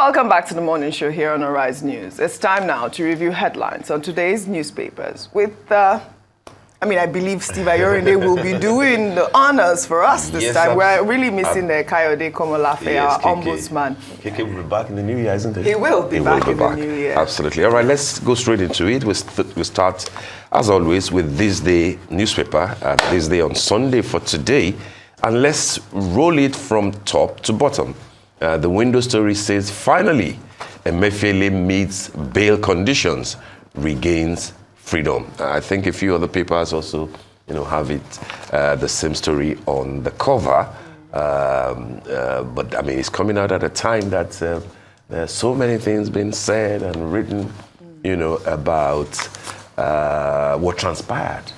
Welcome back to the morning show here on Arise News. It's time now to review headlines on today's newspapers with, I believe Steve Ayorinde will be doing the honors for us this time. We're really missing the Kayode Komolafe, our ombudsman. KK will be back in the new year, isn't it? He will be back in the new year. Absolutely. All right, let's go straight into it. We start, as always, with This Day newspaper, This Day on Sunday for today. And let's roll it from top to bottom. The window story says, finally, Emefiele meets bail conditions, regains freedom. I think a few other papers also, have it, the same story on the cover. But it's coming out at a time that there's so many things being said and written, about what transpired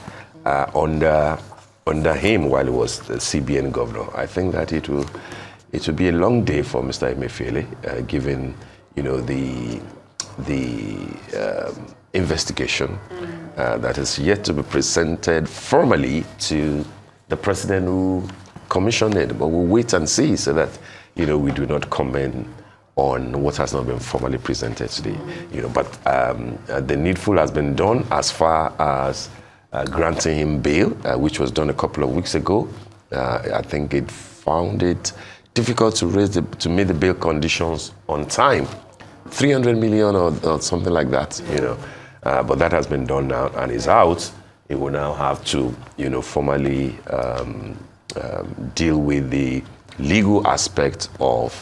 under him while he was the CBN governor. I think that it will be a long day for Mr. Emefiele, given the investigation that is yet to be presented formally to the president who commissioned it. But we'll wait and see so that we do not comment on what has not been formally presented today. But the needful has been done as far as granting him bail, which was done a couple of weeks ago. I think it found it difficult to meet the bail conditions on time, 300 million or something like that, But that has been done now and is out. It will now have to, formally deal with the legal aspect of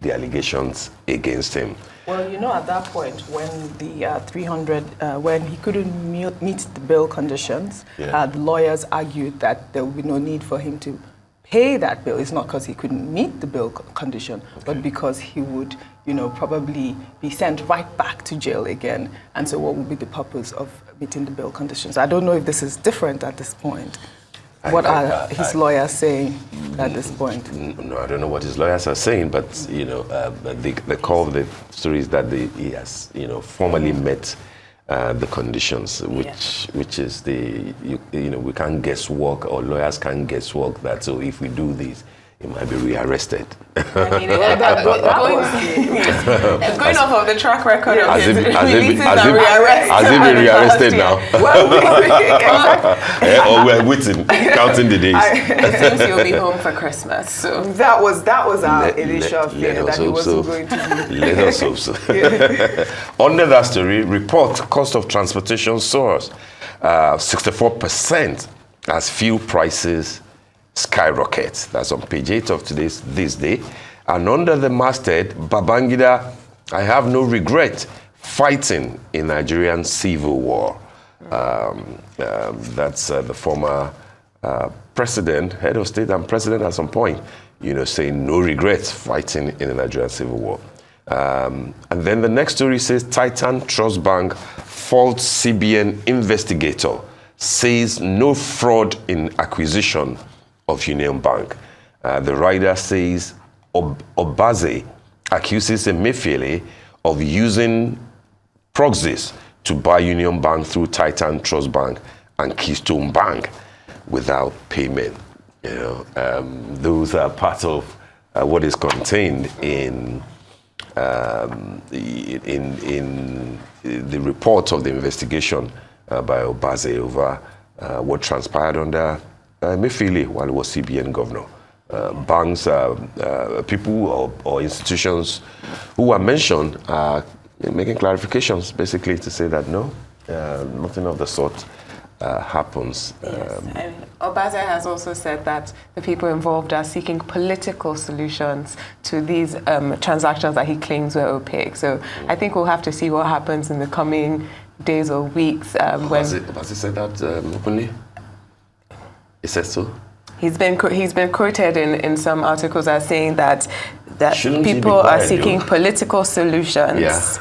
the allegations against him. Well, at that point, when the 300, when he couldn't meet the bail conditions, the lawyers argued that there would be no need for him to pay that bill. It's not because he couldn't meet the bill condition, but because he would, probably be sent right back to jail again. And so what would be the purpose of meeting the bill conditions? I don't know if this is different at this point. What are his lawyers saying at this point? No, I don't know what his lawyers are saying, but, the core of the story is that he has, formally met the conditions, which is we can't guesswork, or lawyers can't guesswork that. So if we do this, he might be rearrested. Going off of the track record of his releases and rearrested. Has he been rearrested now? Or we're waiting, counting the days. It seems he'll be home for Christmas. So that was our initial fear that he wasn't going to be. Let us hope so. Under that story, report cost of transportation soars 64% as fuel prices skyrocket. That's on page 8 of today's This Day. And under the masthead, Babangida, I have no regret fighting in Nigerian civil war. That's the former president, head of state and president at some point, saying no regrets fighting in the Nigerian civil war. And then the next story says, Titan Trust Bank faults CBN investigator, says no fraud in acquisition of Union Bank. The writer says Obaze accuses Emefiele of using proxies to buy Union Bank through Titan Trust Bank and Keystone Bank without payment. Those are part of what is contained in the report of the investigation by Obaze over what transpired under Emefiele while he was CBN governor. Banks, people or institutions who were mentioned are making clarifications, basically to say that no, nothing of the sort happens. Yes. Obaze has also said that the people involved are seeking political solutions to these transactions that he claims were opaque. So I think we'll have to see what happens in the coming days or weeks. Obaze said that openly? He said so? He's been quoted in some articles as saying that people are seeking political solutions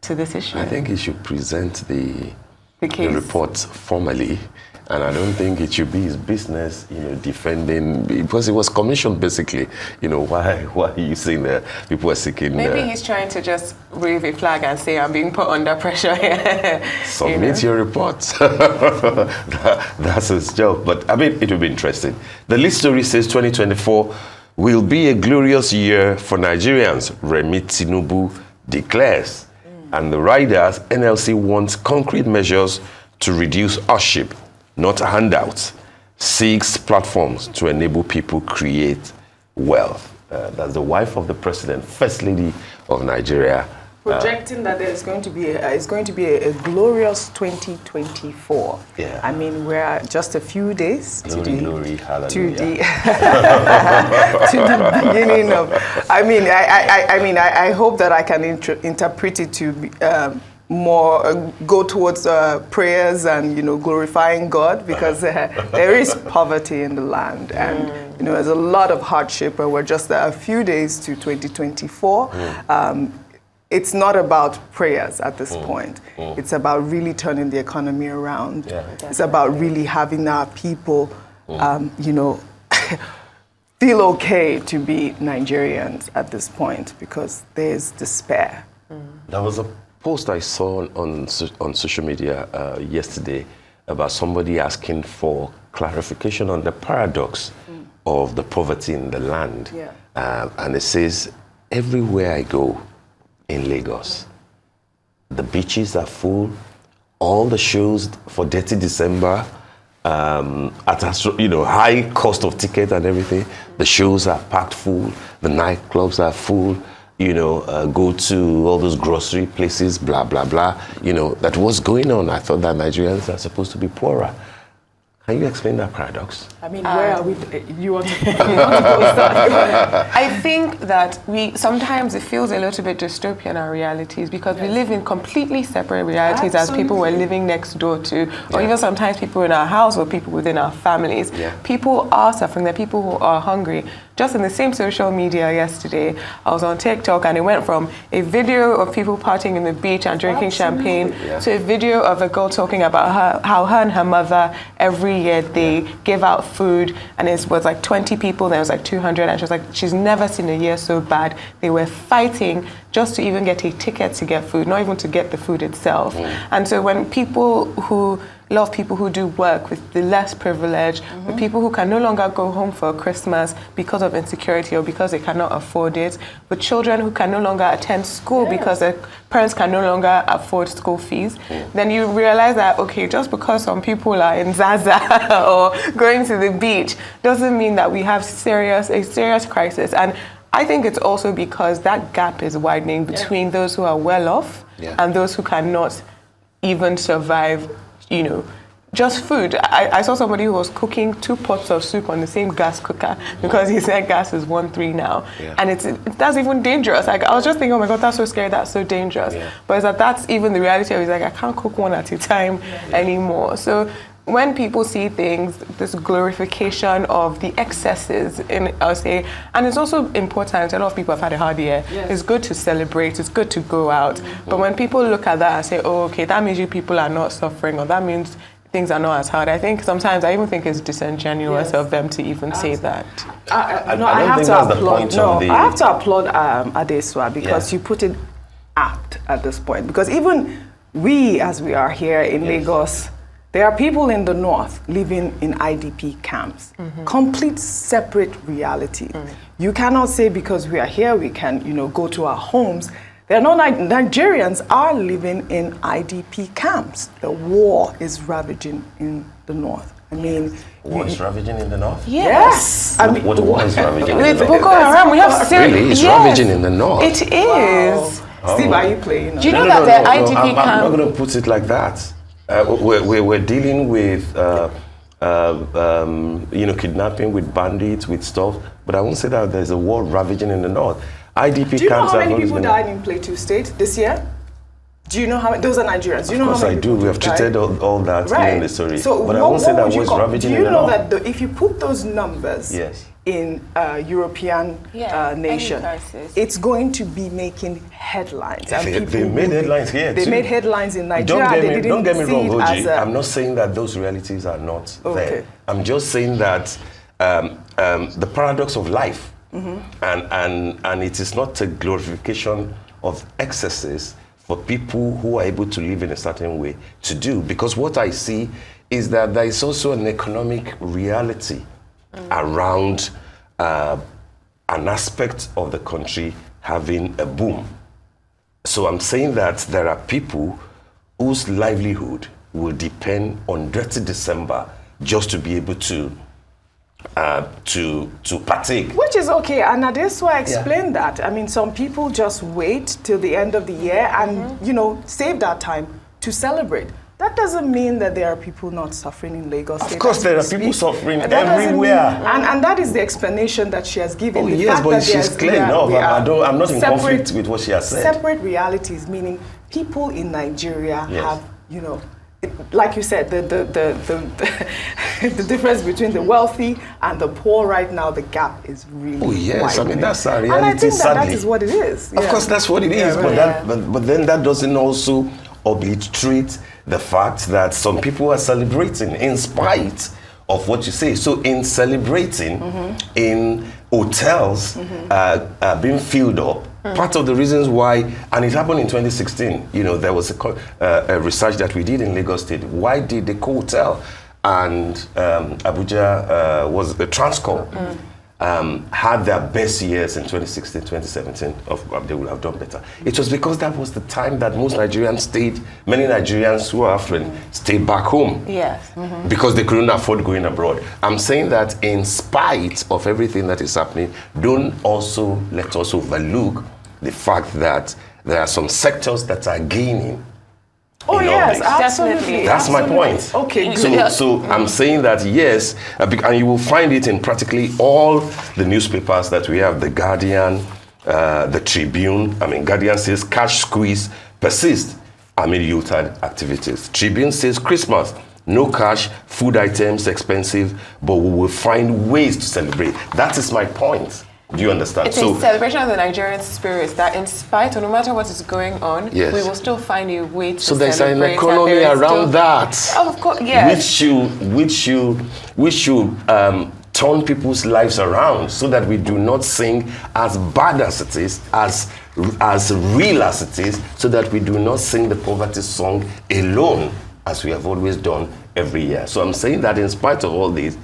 to this issue. I think he should present the report formally, and I don't think it should be his business, defending, because it was commissioned basically. Why are you saying that people are seeking? Maybe he's trying to just wave a flag and say, I'm being put under pressure here. Submit your report. That's his job. But it will be interesting. The lead story says 2024 will be a glorious year for Nigerians, Remi Tinubu declares. And the riders, NLC wants concrete measures to reduce hardship, not handouts. 6 platforms to enable people create wealth. That's the wife of the president, First Lady of Nigeria. Projecting that there's going to be a glorious 2024. Yeah. I mean, we're just a few days to the beginning of. I hope that I can interpret it to be, more go towards prayers and glorifying God, because there is poverty in the land, and there's a lot of hardship, and we're just a few days to 2024. It's not about prayers at this point. It's about really turning the economy around. Yeah. It's about really having our people, feel okay to be Nigerians at this point, because there's despair. There was a post I saw on social media yesterday about somebody asking for clarification on the paradox of the poverty in the land. Yeah. And it says, everywhere I go in Lagos, the beaches are full, all the shows for Dirty December, at a high cost of ticket and everything, the shows are packed full, the nightclubs are full, go to all those grocery places, blah, blah, blah. That was going on. I thought that Nigerians are supposed to be poorer. Can you explain that paradox? I mean, where are we? You want to start? I think that sometimes it feels a little bit dystopian, our realities, because we live in completely separate realities. Absolutely. As people we're living next door to, or even sometimes people in our house or people within our families. Yeah. People are suffering. There are people who are hungry. Just in the same social media yesterday, I was on TikTok, and it went from a video of people partying in the beach and drinking champagne to a video of a girl talking about how her and her mother, every year they give out food, and it was like 20 people, there was like 200, and she was like, she's never seen a year so bad. They were fighting just to even get a ticket to get food, not even to get the food itself. And so when a lot of people who do work with the less privileged, with people who can no longer go home for Christmas because of insecurity or because they cannot afford it, with children who can no longer attend school because their parents can no longer afford school fees, then you realize that, okay, just because some people are in Zaza or going to the beach doesn't mean that we have a serious crisis. And I think it's also because that gap is widening between those who are well off and those who cannot even survive, just food. I saw somebody who was cooking 2 pots of soup on the same gas cooker because he said gas is 1.3 now. Yeah. And that's even dangerous. Like, I was just thinking, oh my God, that's so scary, that's so dangerous. Yeah. But that's even the reality of it. It's like, I can't cook one at a time anymore. So when people see things, this glorification of the excesses, I'll say, and it's also important, a lot of people have had a hard year. Yes. It's good to celebrate, it's good to go out. But when people look at that and say, oh, okay, that means you people are not suffering, or that means things are not as hard, I think sometimes I even think it's disingenuous of them to even say that. I have to applaud Adeswa, because you put it apt at this point. Because even we, as we are here in Lagos, there are people in the north living in IDP camps, complete separate reality. You cannot say because we are here we can, go to our homes. There are no Nigerians are living in IDP camps. The war is ravaging in the north. I mean, war is ravaging in the north? Yes. What war is ravaging in the north? With Boko Haram, we have serious. Really? It's ravaging in the north? It is. Wow. Steve, are you playing? Do you know that the IDP camp? I'm not going to put it like that. We're dealing with kidnapping, with bandits, with stuff, but I won't say that there's a war ravaging in the north. IDP do you know camps how many people died in Plateau State this year? Do you know how many? Those are Nigerians. Do you know how many? Of course I do. We have treated all that in the story. So but I won't say that was ravaging in the north. Do you know that if you put those numbers in European nation, it's going to be making headlines. They made headlines here too. They made headlines in Nigeria. Don't get me wrong, Oji. I'm not saying that those realities are not there. I'm just saying that the paradox of life, and it is not a glorification of excesses for people who are able to live in a certain way to do. Because what I see is that there is also an economic reality around an aspect of the country having a boom. So I'm saying that there are people whose livelihood will depend on Dirty December just to be able to partake. Which is okay, and Adesua explained that. I mean, some people just wait till the end of the year and, save that time to celebrate. That doesn't mean that there are people not suffering in Lagos State. Of course, there are people suffering everywhere. And that is the explanation that she has given. Oh, yes, but she's clear enough. I'm not in conflict with what she has said. Separate realities, meaning people in Nigeria have, like you said, the difference between the wealthy and the poor right now, the gap is really widening. I mean, that's our reality, and I think sadly. that is what it is. Of course, that's what it is, but then that doesn't also obliterate the fact that some people are celebrating in spite of what you say. So in celebrating, in hotels being filled up, part of the reasons why, and it happened in 2016, there was a research that we did in Lagos State. Why did the hotel and Abuja was the Transcorp had their best years in 2016, 2017? They would have done better. It was because that was the time that most Nigerians many Nigerians who are affluent stayed back home. Yes. Because they couldn't afford going abroad. I'm saying that in spite of everything that is happening, let us overlook the fact that there are some sectors that are gaining. Oh yes, absolutely. absolutely. That's my point. Okay, good. So I'm saying that yes, and you will find it in practically all the newspapers that we have, The Guardian, The Tribune. I mean, Guardian says cash squeeze persists amid youth-led activities. Tribune says Christmas, no cash, food items expensive, but we will find ways to celebrate. That is my point. Do you understand? It's a celebration of the Nigerian spirit that in spite of no matter what is going on, we will still find a way to celebrate. So there's an economy around that. Of course, yes. Which should turn people's lives around so that we do not sing as bad as it is, as real as it is, so that we do not sing the poverty song alone, as we have always done every year. So I'm saying that in spite of all this,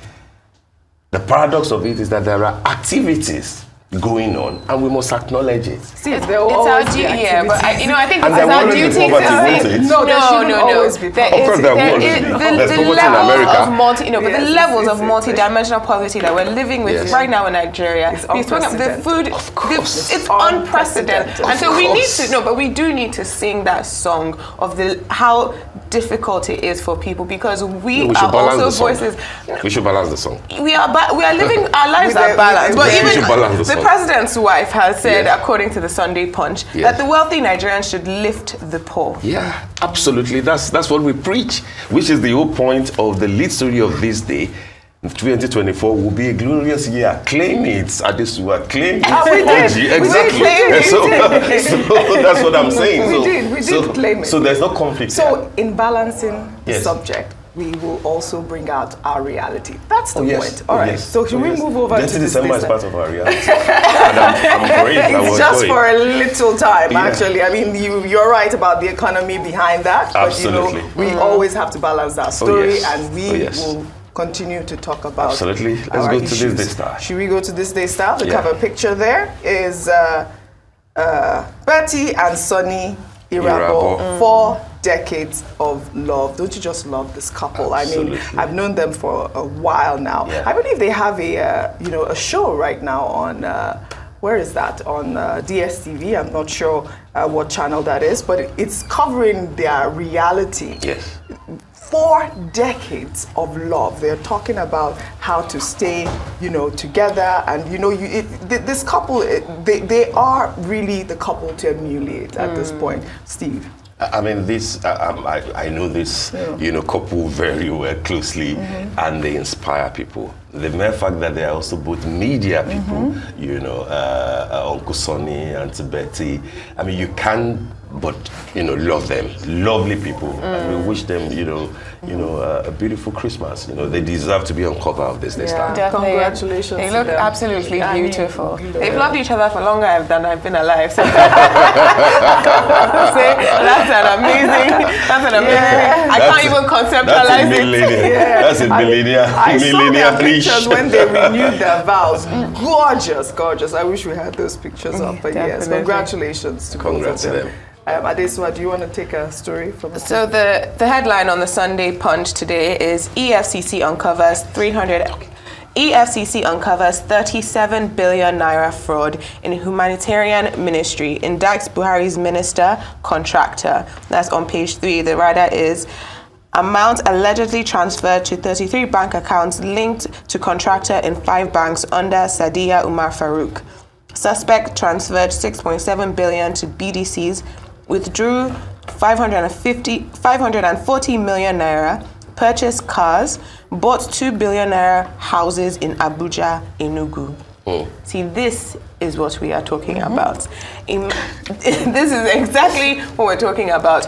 the paradox of it is that there are activities going on, and we must acknowledge it. See, it's our duty, but I think and it's our duty to say no. Always be of course, there will always be. There's poverty in America. But the levels of multi-dimensional poverty that we're living with right now in Nigeria, the food, it's unprecedented. And so we do need to sing that song of how difficult it is for people, because we are also voices. We should balance the song. We are living our lives are balanced, but even the president's wife has said, according to the Sunday Punch, that the wealthy Nigerians should lift the poor. Yeah, absolutely. That's what we preach, which is the whole point of the lead story of this day. 2024 will be a glorious year. Claim it, Adesua. Claim it. We did. Exactly. So that's what I'm saying. We did claim it. So there's no conflict. So in balancing the subject, we will also bring out our reality. That's the point. All right. So should we move over to December is part of our reality. And I'm great. It's just for a little time, actually. I mean, you're right about the economy behind that. Absolutely. But, we always have to balance that story, and we will continue to talk about. Absolutely. Let's go to This Day Star. Should we go to This Day Star? The cover picture there is Betty and Sonny Irabo. 4 decades of love. Don't you just love this couple? Absolutely. I mean, I've known them for a while now. I believe they have a show right now on where is that? On DSTV. I'm not sure what channel that is, but it's covering their reality. Yes. 4 decades of love. They're talking about how to stay, together, and this couple, they are really the couple to emulate at this point, Steve. I mean, I know this, couple very well closely, and they inspire people. The mere fact that they are also both media people, Uncle Sonny, Auntie Betty. I mean, you can't but love them, lovely people, and we wish them a beautiful Christmas. They deserve to be on cover of this time. Definitely. Congratulations. They look to them. absolutely beautiful. They've loved each other for longer than I've been alive. So that's an amazing. I can't even conceptualize it. That's a millennial. I saw their pictures when they renewed their vows. Gorgeous, gorgeous. I wish we had those pictures up. But yes, congratulations to both of them. Adesua, do you want to take a story from the So the headline on the Sunday Punch today is EFCC uncovers 37 billion naira fraud in humanitarian ministry, indicts Buhari's minister contractor. That's on page 3. The rider is amount allegedly transferred to 33 bank accounts linked to contractor in 5 banks under Sadiya Umar Farouk. Suspect transferred 6.7 billion to BDCs, withdrew 540 million naira, purchased cars, bought 2 billion naira houses in Abuja, Enugu. See, this is what we are talking about. This is exactly what we're talking about.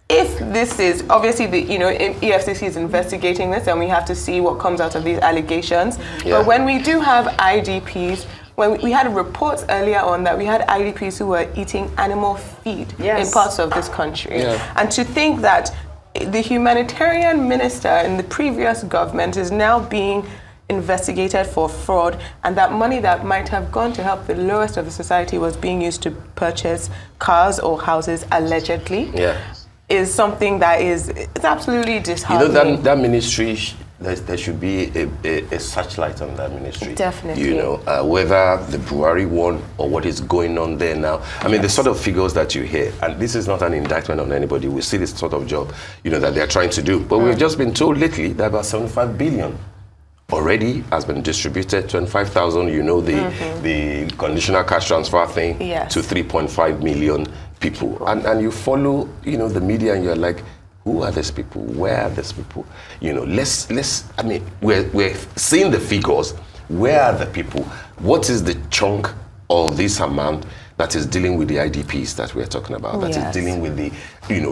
If this is, obviously, EFCC is investigating this, and we have to see what comes out of these allegations. Yeah. But when we do have IDPs, when we had reports earlier on that we had IDPs who were eating animal feed in parts of this country. Yeah. And to think that the humanitarian minister in the previous government is now being investigated for fraud, and that money that might have gone to help the lowest of the society was being used to purchase cars or houses allegedly, is something that it's absolutely disheartening. That ministry, there should be a searchlight on that ministry. Definitely. Whether the Buhari one or what is going on there now. I mean, the sort of figures that you hear, and this is not an indictment on anybody. We see this sort of job, that they're trying to do. But we've just been told lately that about 75 billion already has been distributed. 25,000, the conditional cash transfer thing to 3.5 million people. And you follow, the media, and you're like, who are these people? Where are these people? We're seeing the figures. Where are the people? What is the chunk of this amount that is dealing with the IDPs that we're talking about? That is dealing with the,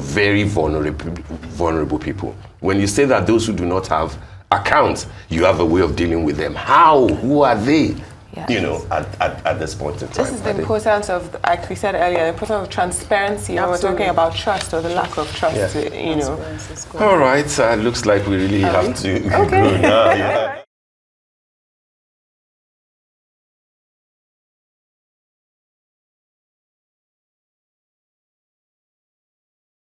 very vulnerable people. When you say that those who do not have accounts, you have a way of dealing with them. How? Who are they? At this point in time. This is the importance of, like we said earlier, the importance of transparency when we're talking about trust or the lack of trust, All right, looks like we really have to go now.